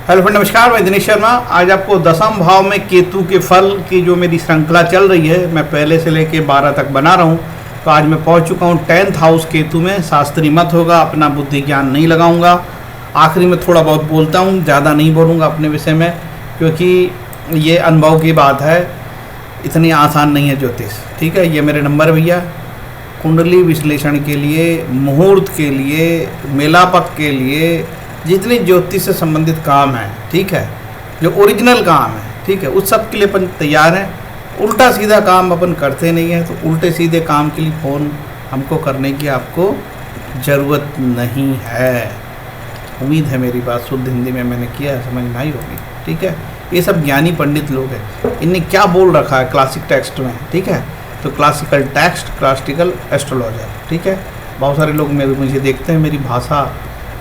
Hello friend, नमस्कार। मैं दिनेश शर्मा। आज आपको दसम भाव में केतु के फल की जो मेरी श्रृंखला चल रही है, मैं पहले से लेके 12 तक बना रहा हूँ। तो आज मैं पहुँच चुका हूँ 10th हाउस केतु में। शास्त्रीय मत होगा, अपना बुद्धि ज्ञान नहीं लगाऊंगा। आखिरी में थोड़ा बहुत बोलता हूँ, ज़्यादा नहीं बोलूँगा अपने विषय में, क्योंकि ये अनुभव की बात है, इतनी आसान नहीं है ज्योतिष। ठीक है, ये मेरे नंबर भैया। कुंडली विश्लेषण के लिए, मुहूर्त के लिए, मेलापक के लिए, जितनी ज्योतिष से संबंधित काम है, ठीक है, जो ओरिजिनल काम है, ठीक है, उस सब के लिए अपन तैयार हैं। उल्टा सीधा काम अपन करते नहीं हैं, तो उल्टे सीधे काम के लिए फ़ोन हमको करने की आपको ज़रूरत नहीं है। उम्मीद है मेरी बात शुद्ध हिंदी में मैंने किया, समझ में आई होगी। ठीक है, ये सब ज्ञानी पंडित लोग हैं, इनने क्या बोल रखा है क्लासिक टेक्स्ट में। ठीक है, तो क्लासिकल टेक्स्ट, क्लासिकल एस्ट्रोलॉजर। ठीक है, बहुत सारे लोग मुझे देखते हैं, मेरी भाषा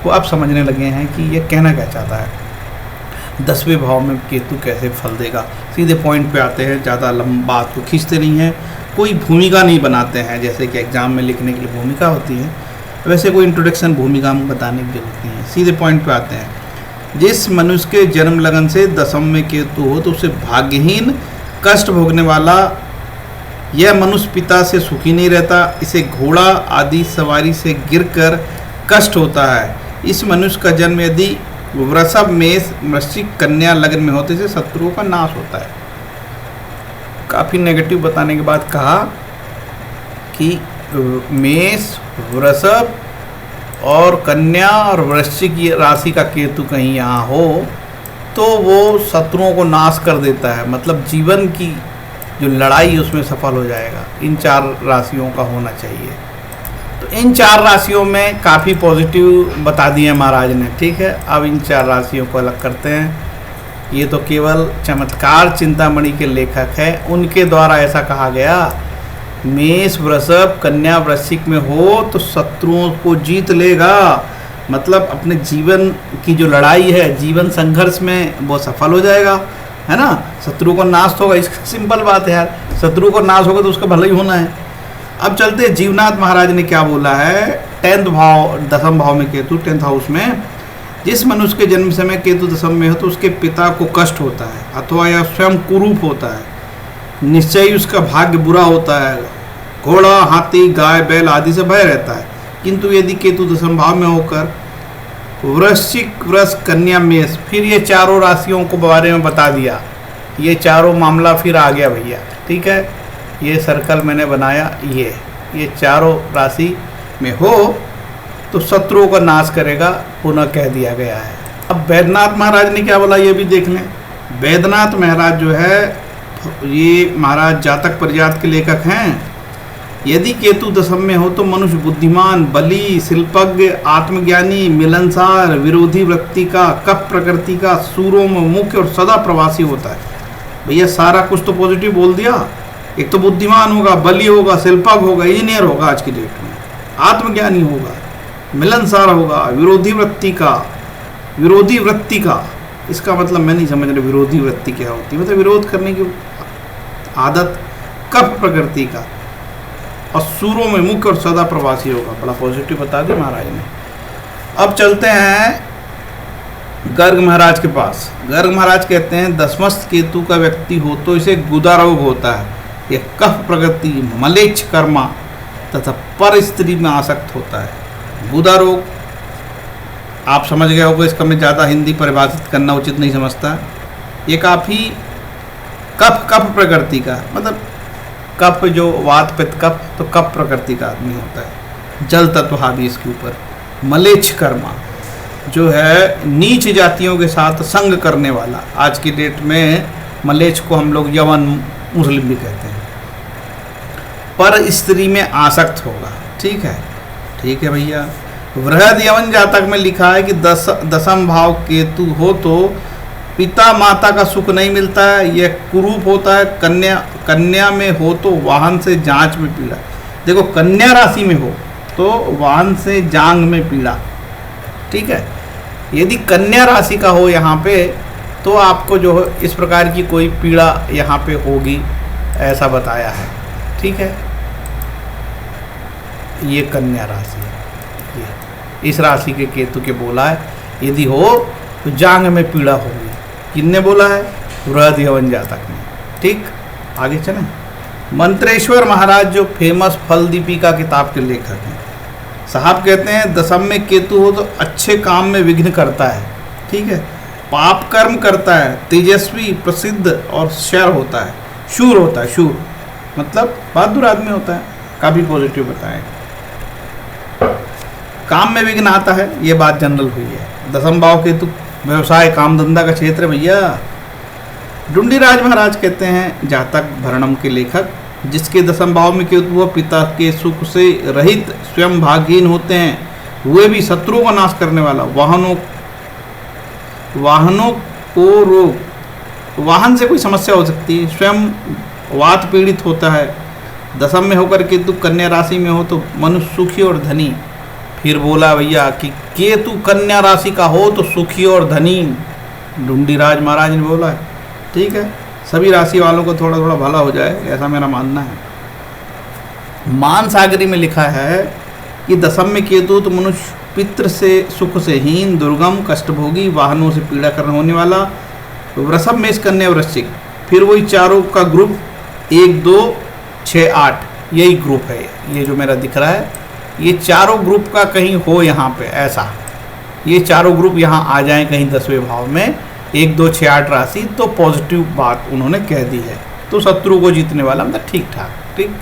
को अब समझने लगे हैं कि ये कहना क्या चाहता है। 10वें भाव में केतु कैसे फल देगा, सीधे पॉइंट पे आते हैं, ज़्यादा लंबा बात को खींचते नहीं हैं, कोई भूमिका नहीं बनाते हैं। जैसे कि एग्ज़ाम में लिखने के लिए भूमिका होती है, वैसे कोई इंट्रोडक्शन भूमिका में बताने की जरूरत नहीं है, सीधे पॉइंट पे आते हैं। जिस मनुष्य के जन्म लगन से दसम में केतु हो तो उसे भाग्यहीन, कष्ट भोगने वाला, यह मनुष्य पिता से सुखी नहीं रहता, इसे घोड़ा आदि सवारी से गिरकर कष्ट होता है। इस मनुष्य का जन्म यदि वृषभ, मेष, वृश्चिक, कन्या लग्न में होते से शत्रुओं का नाश होता है। काफ़ी नेगेटिव बताने के बाद कहा कि मेष, वृषभ और कन्या और वृश्चिक राशि का केतु कहीं यहाँ हो तो वो शत्रुओं को नाश कर देता है, मतलब जीवन की जो लड़ाई है उसमें सफल हो जाएगा। इन 4 राशियों का होना चाहिए। तो इन 4 राशियों में काफ़ी पॉजिटिव बता दिए महाराज ने। ठीक है, अब इन 4 राशियों को अलग करते हैं। ये तो केवल चमत्कार चिंतामणि के लेखक हैं, उनके द्वारा ऐसा कहा गया। मेष, वृषभ, कन्या, वृश्चिक में हो तो शत्रुओं को जीत लेगा, मतलब अपने जीवन की जो लड़ाई है, जीवन संघर्ष में वो सफल हो जाएगा, है ना। शत्रु को नाश होगा, इसकी सिंपल बात है यार, शत्रु को नाश होगा तो उसका भला ही होना है। अब चलते हैं जीवनाथ महाराज ने क्या बोला है। 10th भाव, दसम भाव में केतु 10th हाउस में, जिस मनुष्य के जन्म समय केतु दसम में हो तो उसके पिता को कष्ट होता है अथवा यह स्वयं कुरूप होता है। निश्चय ही उसका भाग्य बुरा होता है, घोड़ा, हाथी, गाय, बैल आदि से भय रहता है। किंतु यदि केतु दसम भाव में होकर वृश्चिक, वृष, कन्या, मेष, फिर ये 4 राशियों को बारे में बता दिया। ये 4 मामला फिर आ गया भैया। ठीक है, ये सर्कल मैंने बनाया, ये 4 राशि में हो तो शत्रुओं का नाश करेगा, पुनः कह दिया गया है। अब वैद्यनाथ महाराज ने क्या बोला ये भी देख लें। वैद्यनाथ महाराज जो है, ये महाराज जातक परिजात के लेखक हैं। यदि केतु दसम में हो तो मनुष्य बुद्धिमान, बली, शिल्पज्ञ, आत्मज्ञानी, मिलनसार, विरोधी वृत्ति का, कप प्रकृति का, सूरों में मुख्य और सदा प्रवासी होता है। भैया सारा कुछ तो पॉजिटिव बोल दिया। एक तो बुद्धिमान होगा, बली होगा, शिल्पज्ञ होगा, इंजीनियर होगा आज की डेट में, आत्मज्ञानी होगा, मिलनसार होगा, विरोधी वृत्ति का, इसका मतलब मैं नहीं समझ रहा विरोधी वृत्ति क्या होती है, मतलब विरोध करने की आदत, कप प्रकृति का, और सूरों में मुख्य और सदा प्रवासी होगा। बड़ा पॉजिटिव बता दी महाराज ने। अब चलते हैं गर्ग महाराज के पास। गर्ग महाराज कहते हैं दसमस्त केतु का व्यक्ति हो तो इसे गुदा रोग होता है। यह कफ प्रकृति, मलेच्छ कर्मा तथा पर स्त्री में आसक्त होता है। गुदा रोग आप समझ गए होगा, इसका मैं ज़्यादा हिंदी परिभाषित करना उचित नहीं समझता। ये काफ़ी कफ प्रकृति का, मतलब कफ जो वात पित्त कफ, तो कफ प्रकृति का आदमी होता है, जल तत्व हावी इसके ऊपर। मलेच्छ कर्मा जो है नीच जातियों के साथ संग करने वाला। आज की डेट में मलेच्छ को हम लोग यवन मुस्लिम भी कहते हैं। पर स्त्री में आसक्त होगा। ठीक है भैया। वृहद यवन जातक में लिखा है कि दसम भाव केतु हो तो पिता माता का सुख नहीं मिलता है, यह कुरूप होता है। कन्या में हो तो वाहन से जांच में पीड़ा। देखो, कन्या राशि में हो तो वाहन से जांग में पीड़ा। ठीक है, यदि कन्या राशि का हो यहाँ पे तो आपको जो है इस प्रकार की कोई पीड़ा यहाँ पे होगी, ऐसा बताया है। ठीक है, ये कन्या राशि है, ये इस राशि के केतु के बोला है। यदि हो तो जांग में पीड़ा होगी। किसने बोला है? बृहद यवन जातक ने। ठीक, आगे चलें। मंत्रेश्वर महाराज जो फेमस फल दीपिका किताब के लेखक हैं, साहब कहते हैं दशम में केतु हो तो अच्छे काम में विघ्न करता है, ठीक है, पाप कर्म करता है, तेजस्वी, प्रसिद्ध और शर होता है, शूर होता है, शूर मतलब बहादुर आदमी होता है, काफ़ी पॉजिटिव बताएं। काम में विघ्न आता है, ये बात जनरल हुई है। दशम भाव केतु व्यवसाय काम धंधा का क्षेत्र है भैया। डुंडीराज महाराज कहते हैं जातक भरणम के लेखक, जिसके दशम भाव में केतु हुआ पिता के सुख से रहित, स्वयं भाग्यहीन होते हैं, वे भी शत्रुओं का नाश करने वाला, वाहनों को रोग, वाहन से कोई समस्या हो सकती है, स्वयं वात पीड़ित होता है। दशम में होकर केतु कन्या राशि में हो तो मनुष्य सुखी और धनी। फिर बोला भैया कि केतु कन्या राशि का हो तो सुखी और धनी, डुंडीराज महाराज ने बोला है। ठीक है, सभी राशि वालों को थोड़ा थोड़ा भला हो जाए, ऐसा मेरा मानना है। मान सागरी में लिखा है कि दशम में केतु तो मनुष्य पितृ से सुख से हीन, दुर्गम, कष्टभोगी, वाहनों से पीड़ा करने होने वाला, वृषभ, मेष, कन्या, वृश्चिक। फिर वही चारों का ग्रुप 1, 2, 6, 8 यही ग्रुप है। ये जो मेरा दिख रहा है, ये चारों ग्रुप का कहीं हो यहाँ पे ऐसा, ये चारों ग्रुप यहाँ आ जाएं कहीं 10वें भाव में, 1, 2, 6, 8 राशि, तो पॉजिटिव बात उन्होंने कह दी है, तो शत्रु को जीतने वाला मतलब ठीक ठाक। ठीक,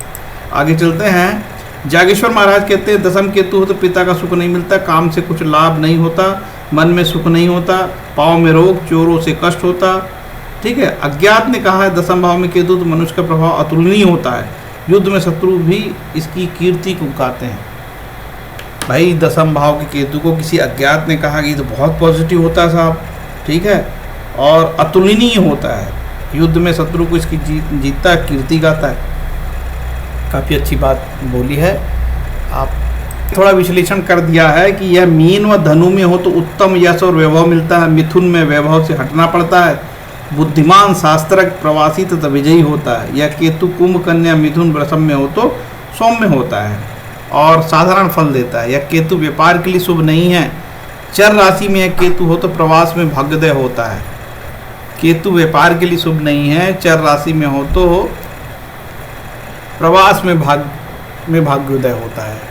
आगे चलते हैं। जागेश्वर महाराज कहते हैं दशम केतु हो तो पिता का सुख नहीं मिलता, काम से कुछ लाभ नहीं होता, मन में सुख नहीं होता, पाँव में रोग, चोरों से कष्ट होता। ठीक है, अज्ञात ने कहा है दशम भाव में केतु तो मनुष्य का प्रभाव अतुलनीय होता है, युद्ध में शत्रु भी इसकी कीर्ति को गाते हैं। भाई दशम भाव के केतु को किसी अज्ञात ने कहा कि तो बहुत पॉजिटिव होता है साहब, ठीक है, और अतुलनीय होता है, युद्ध में शत्रु को इसकी जीतता है, कीर्ति गाता है। काफ़ी अच्छी बात बोली है। आप थोड़ा विश्लेषण कर दिया है कि यह मीन व धनु में हो तो उत्तम यश और वैभव मिलता है, मिथुन में वैभव से हटना पड़ता है, बुद्धिमान, शास्त्रज्ञ, प्रवासी तथा विजयी होता है। यह केतु कुंभ, कन्या, मिथुन, वृषभ में हो तो सौम्य होता है और साधारण फल देता है। यह केतु व्यापार के लिए शुभ नहीं है। चर राशि में यह केतु हो तो प्रवास में भाग्योदय होता है। केतु व्यापार के लिए शुभ नहीं है, चर राशि में हो तो प्रवास में भाग्योदय होता है।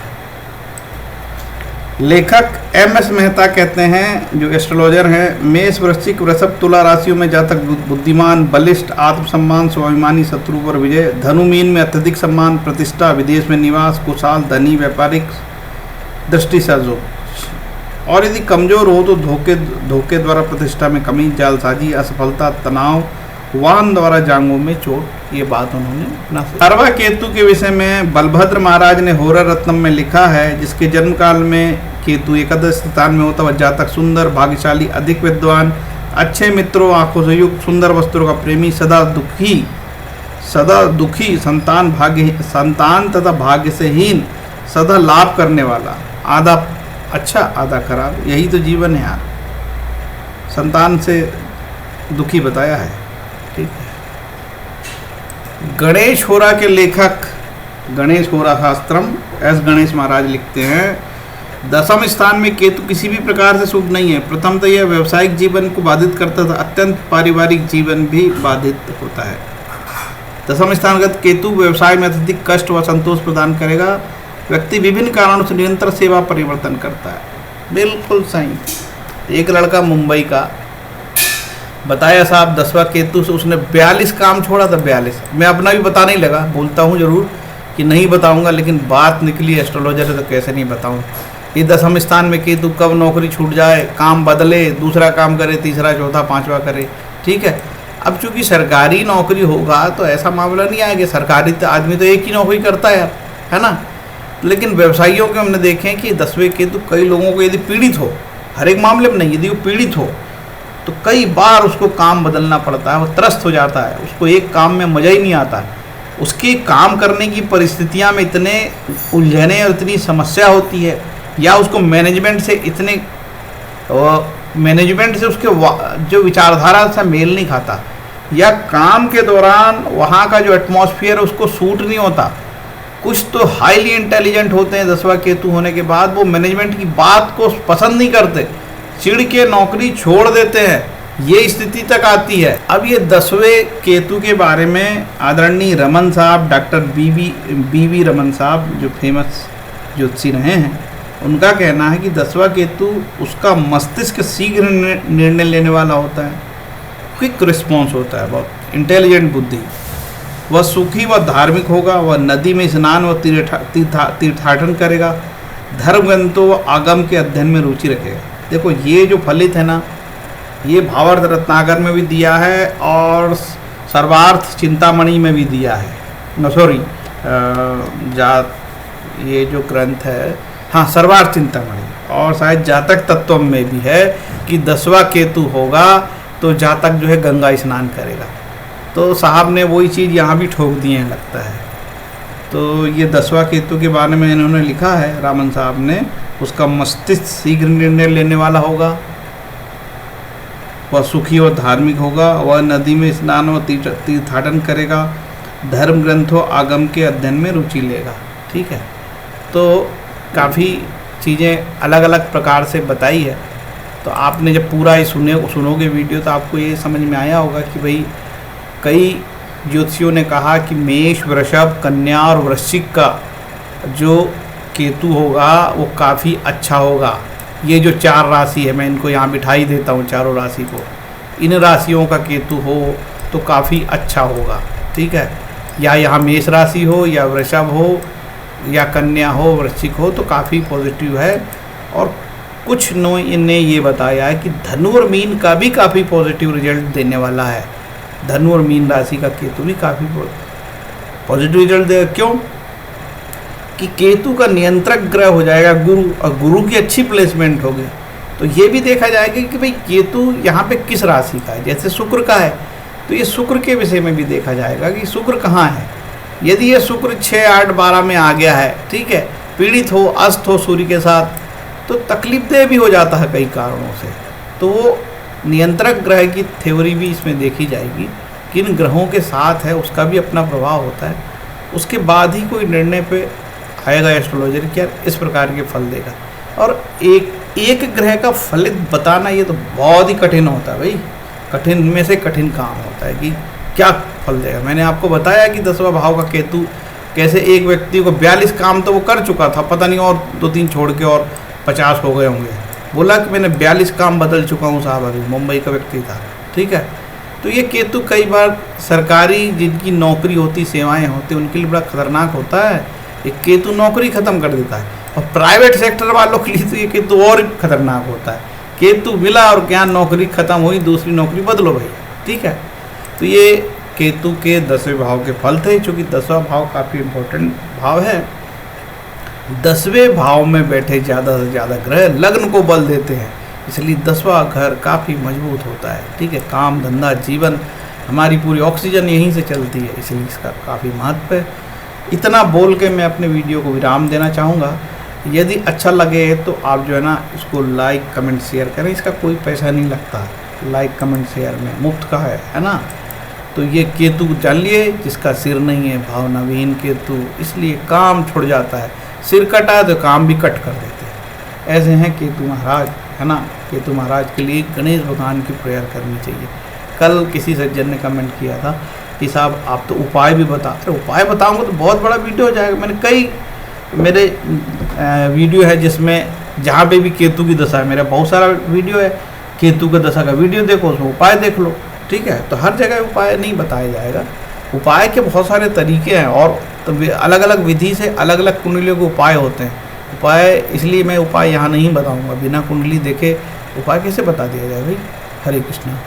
लेखक MS मेहता कहते हैं, जो एस्ट्रोलॉजर हैं, मेष, वृश्चिक, वृषभ, तुला राशियों में जातक बुद्धिमान, बलिष्ठ, आत्मसम्मान, स्वाभिमानी, शत्रु पर विजय। धनु, मीन में अत्यधिक सम्मान, प्रतिष्ठा, विदेश में निवास, कुशाल, धनी, व्यापारिक दृष्टि से जो। और यदि कमजोर हो तो धोखे द्वारा प्रतिष्ठा में कमी, जालसाजी, असफलता, तनाव, वाहन द्वारा जांघों में चोट। ये बात उन्होंने अपना। सर्वा केतु के विषय में बलभद्र महाराज ने होरर रत्नम में लिखा है, जिसके जन्म काल में केतु एकादश स्थान में होता वह जातक सुंदर, भाग्यशाली, अधिक विद्वान, अच्छे मित्रों, आंखों से युक्त, सुंदर वस्त्रों का प्रेमी, सदा दुखी, संतान तथा भाग्य से हीन, सदा लाभ करने वाला, आधा अच्छा आधा खराब, यही तो जीवन है यार। संतान से दुखी बताया है। ठीक है, गणेश होरा के लेखक गणेश होरा शास्त्रम एस गणेश महाराज लिखते हैं, दशम स्थान में केतु किसी भी प्रकार से शुभ नहीं है। प्रथमतः यह व्यवसायिक जीवन को बाधित करता था, अत्यंत पारिवारिक जीवन भी बाधित होता है। दशम स्थानगत केतु व्यवसाय में अत्यधिक कष्ट व संतोष प्रदान करेगा। व्यक्ति विभिन्न कारणों से निरंतर सेवा परिवर्तन करता है। बिल्कुल सही। एक लड़का मुंबई का बताया साहब 10वां केतु से उसने 42 काम छोड़ा था, 42। मैं अपना भी बताने ही लगा, बोलता हूँ जरूर कि नहीं बताऊँगा, लेकिन बात निकली एस्ट्रोलॉजर से तो कैसे नहीं बताऊँ। ये दशम स्थान में केतु कब नौकरी छूट जाए, काम बदले, दूसरा काम करे, तीसरा, चौथा, पाँचवा करे। ठीक है, अब चूंकि सरकारी नौकरी होगा तो ऐसा मामला नहीं आएगा। सरकारी तो आदमी तो एक ही नौकरी करता है यार, है ना। लेकिन व्यवसायियों के हमने देखे कि 10वें केतु कई लोगों को यदि पीड़ित हो, हर एक मामले में नहीं, यदि वो पीड़ित हो तो कई बार उसको काम बदलना पड़ता है, वो त्रस्त हो जाता है, उसको एक काम में मज़ा ही नहीं आता, उसकी काम करने की परिस्थितियां में इतने उलझने और इतनी समस्या होती है, या उसको मैनेजमेंट से उसके जो विचारधारा से मेल नहीं खाता, या काम के दौरान वहाँ का जो एटमॉस्फेयर है उसको सूट नहीं होता। कुछ तो हाईली इंटेलिजेंट होते हैं 10वां केतु होने के बाद, वो मैनेजमेंट की बात को पसंद नहीं करते, चिढ़ के नौकरी छोड़ देते हैं, ये स्थिति तक आती है। अब ये 10वें केतु के बारे में आदरणीय रमन साहब, डॉक्टर बीवी रमन साहब, जो फेमस ज्योतिषी रहे हैं, उनका कहना है कि 10वां केतु उसका मस्तिष्क शीघ्र निर्णय लेने वाला होता है, क्विक रिस्पॉन्स होता है, बहुत इंटेलिजेंट बुद्धि। वह सुखी व धार्मिक होगा, वह नदी में स्नान व तीर्थाटन करेगा, धर्म ग्रंथों व आगम के अध्ययन में रुचि रखेगा। देखो ये जो फलित है ना, ये भावार्थ रत्नाकर में भी दिया है और सर्वार्थ चिंतामणि में भी दिया है। ये जो ग्रंथ है, हाँ, सर्वार्थ चिंतामणि, और शायद जातक तत्व में भी है कि 10वां केतु होगा तो जातक जो है गंगा स्नान करेगा। तो साहब ने वही चीज़ यहाँ भी ठोक दी है लगता है। तो ये 10वां केतु के बारे में इन्होंने लिखा है रामन साहब ने, उसका मस्तिष्क शीघ्र निर्णय लेने वाला होगा, वह सुखी और धार्मिक होगा, वह नदी में स्नान व तीर्थाटन करेगा, धर्म ग्रंथों आगम के अध्ययन में रुचि लेगा। ठीक है, तो काफ़ी चीज़ें अलग अलग प्रकार से बताई है। तो आपने जब पूरा ये सुनोगे वीडियो तो आपको ये समझ में आया होगा कि भाई कई ज्योतिषियों ने कहा कि मेष, वृषभ, कन्या और वृश्चिक का जो केतु होगा वो काफ़ी अच्छा होगा। ये जो 4 राशि है, मैं इनको यहाँ बिठाई देता हूँ चारों राशि को, इन राशियों का केतु हो तो काफ़ी अच्छा होगा। ठीक है, या यहाँ मेष राशि हो या वृषभ हो या कन्या हो, वृश्चिक हो, तो काफ़ी पॉजिटिव है। और कुछ ने ये बताया है कि धनु और मीन का भी काफ़ी पॉजिटिव रिजल्ट देने वाला है। धनु और मीन राशि का केतु भी काफ़ी पॉजिटिव रिजल्ट देगा। क्यों? कि केतु का नियंत्रक ग्रह हो जाएगा गुरु, और गुरु की अच्छी प्लेसमेंट होगी। तो ये भी देखा जाएगा कि भाई केतु यहाँ पे किस राशि का है। जैसे शुक्र का है तो ये शुक्र के विषय में भी देखा जाएगा कि शुक्र कहाँ है। यदि ये शुक्र 6, 8, 12 में आ गया है, ठीक है, पीड़ित हो, अस्त हो सूर्य के साथ, तो तकलीफदेह भी हो जाता है कई कारणों से। तो वो नियंत्रक ग्रह की थ्योरी भी इसमें देखी जाएगी, किन ग्रहों के साथ है उसका भी अपना प्रभाव होता है। उसके बाद ही कोई निर्णय पे आएगा एस्ट्रोलॉजर क्या इस प्रकार के फल देगा। और एक ग्रह का फलित बताना ये तो बहुत ही कठिन होता है भाई, कठिन में से कठिन काम होता है कि क्या फल देगा। मैंने आपको बताया कि 10वां भाव का केतु कैसे एक व्यक्ति को 42 काम तो वो कर चुका था, पता नहीं और 2-3 छोड़ के और 50 हो गए होंगे। बोला कि मैंने 42 काम बदल चुका हूँ साहब, अभी मुंबई का व्यक्ति था। ठीक है, तो ये केतु कई बार सरकारी जिनकी नौकरी होती, सेवाएं होती, उनके लिए बड़ा खतरनाक होता है। ये केतु नौकरी ख़त्म कर देता है, और प्राइवेट सेक्टर वालों के लिए तो ये केतु और खतरनाक होता है। केतु मिला और क्या नौकरी ख़त्म हुई, दूसरी नौकरी बदलो भाई। ठीक है, तो ये केतु के 10वें भाव के फल थे। चूँकि 10वां भाव काफ़ी इम्पोर्टेंट भाव है, 10वें भाव में बैठे ज़्यादा से ज़्यादा ग्रह लग्न को बल देते हैं, इसलिए 10वां घर काफ़ी मजबूत होता है। ठीक है, काम धंधा जीवन, हमारी पूरी ऑक्सीजन यहीं से चलती है, इसलिए इसका काफ़ी महत्व है। इतना बोल के मैं अपने वीडियो को विराम देना चाहूँगा। यदि अच्छा लगे तो आप जो है ना इसको लाइक कमेंट शेयर करें, इसका कोई पैसा नहीं लगता, लाइक कमेंट शेयर में मुफ्त का है ना। तो ये केतु जान लिए जिसका सिर नहीं है, भावनाविहीन केतु, इसलिए काम छुड़ जाता है, सिर कटा है तो काम भी कट कर देते हैं। ऐसे हैं केतु महाराज, है ना। केतु महाराज के लिए गणेश भगवान की प्रेयर करनी चाहिए। कल किसी सज्जन ने कमेंट किया था कि साहब आप तो उपाय भी बताते, उपाय बताऊंगा तो बहुत बड़ा वीडियो हो जाएगा। मैंने कई मेरे वीडियो है जिसमें जहाँ पे भी केतु की दशा है, मेरा बहुत सारा वीडियो है, केतु की दशा का वीडियो देखो, उसमें उपाय देख लो। ठीक है, तो हर जगह उपाय नहीं बताया जाएगा, उपाय के बहुत सारे तरीके हैं, और तो अलग अलग विधि से अलग अलग कुंडलियों के उपाय होते हैं। उपाय इसलिए मैं उपाय यहाँ नहीं बताऊँगा, बिना कुंडली देखे उपाय कैसे बता दिया जाए भाई। हरे कृष्णा।